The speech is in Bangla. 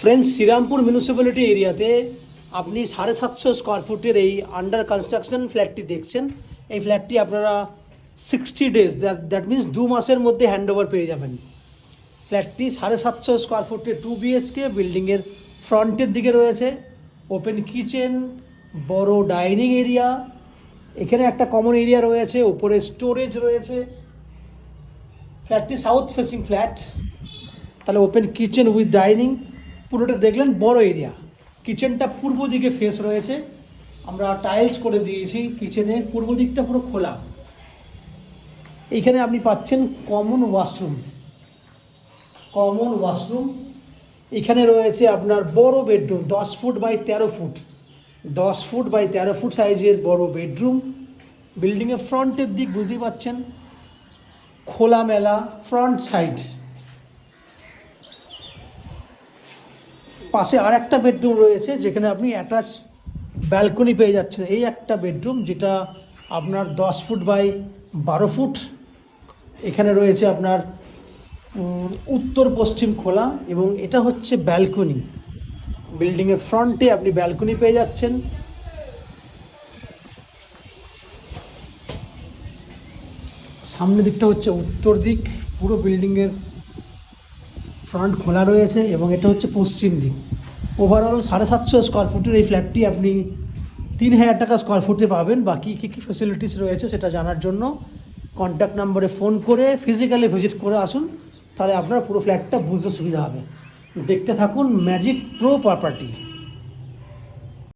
ফ্রেন্ডস, শ্রীরামপুর মিউনিসিপ্যালিটি এরিয়াতে আপনি 750 স্কোয়ার ফুটের এই আন্ডার কনস্ট্রাকশন ফ্ল্যাটটি দেখছেন। এই ফ্ল্যাটটি আপনারা 60 ডেজ, দ্যাট মিনস 2 মাসের মধ্যে হ্যান্ডওভার পেয়ে যাবেন। ফ্ল্যাটটি 750 স্কোয়ার ফুটের 2 বিএইচকে, বিল্ডিংয়ের ফ্রন্টের দিকে রয়েছে ওপেন কিচেন, বড় ডাইনিং এরিয়া, এখানে একটা কমন এরিয়া রয়েছে, উপরে স্টোরেজ রয়েছে। ফ্ল্যাটটি সাউথ ফেসিং ফ্ল্যাট, তাহলে ওপেন কিচেন উইথ ডাইনিং, পুরোটা দেখলেন বড় এরিয়া। কিচেনটা পূর্ব দিকে ফেস রয়েছে, আমরা টাইলস করে দিয়েছি কিচেনের পূর্ব দিকটা পুরো খোলা। এইখানে আপনি পাচ্ছেন কমন ওয়াশরুম। এখানে রয়েছে আপনার বড় bedroom, 10 foot by 13 foot, 10 foot by 13 foot সাইজের বড় বেডরুম। বিল্ডিংয়ের ফ্রন্টের দিক বুঝতেই পাচ্ছেন, খোলামেলা ফ্রন্ট সাইড। পাশে আর একটা বেডরুম রয়েছে যেখানে আপনি অ্যাটাচ ব্যালকনি পেয়ে যাচ্ছেন। এই একটা বেডরুম যেটা আপনার 10 ফুট বাই 12 ফুট। এখানে রয়েছে আপনার উত্তর পশ্চিম খোলা, এবং এটা হচ্ছে ব্যালকনি। বিল্ডিংয়ের ফ্রন্টে আপনি ব্যালকনি পেয়ে যাচ্ছেন। সামনের দিকটা হচ্ছে উত্তর দিক, পুরো বিল্ডিংয়ের ফ্রন্ট খোলা রয়েছে, এবং এটা হচ্ছে পশ্চিম দিক। ওভারঅল 750 স্কোয়ার ফুটের এই ফ্ল্যাটটি আপনি 3000 টাকা স্কোয়ার ফুটে পাবেন। বাকি কী কী ফেসিলিটিস রয়েছে সেটা জানার জন্য কন্ট্যাক্ট নাম্বারে ফোন করে ফিজিক্যালি ভিজিট করে আসুন, তাহলে আপনার পুরো ফ্ল্যাটটা বুঝতে সুবিধা হবে। দেখতে থাকুন ম্যাজিক প্রো প্রপার্টি।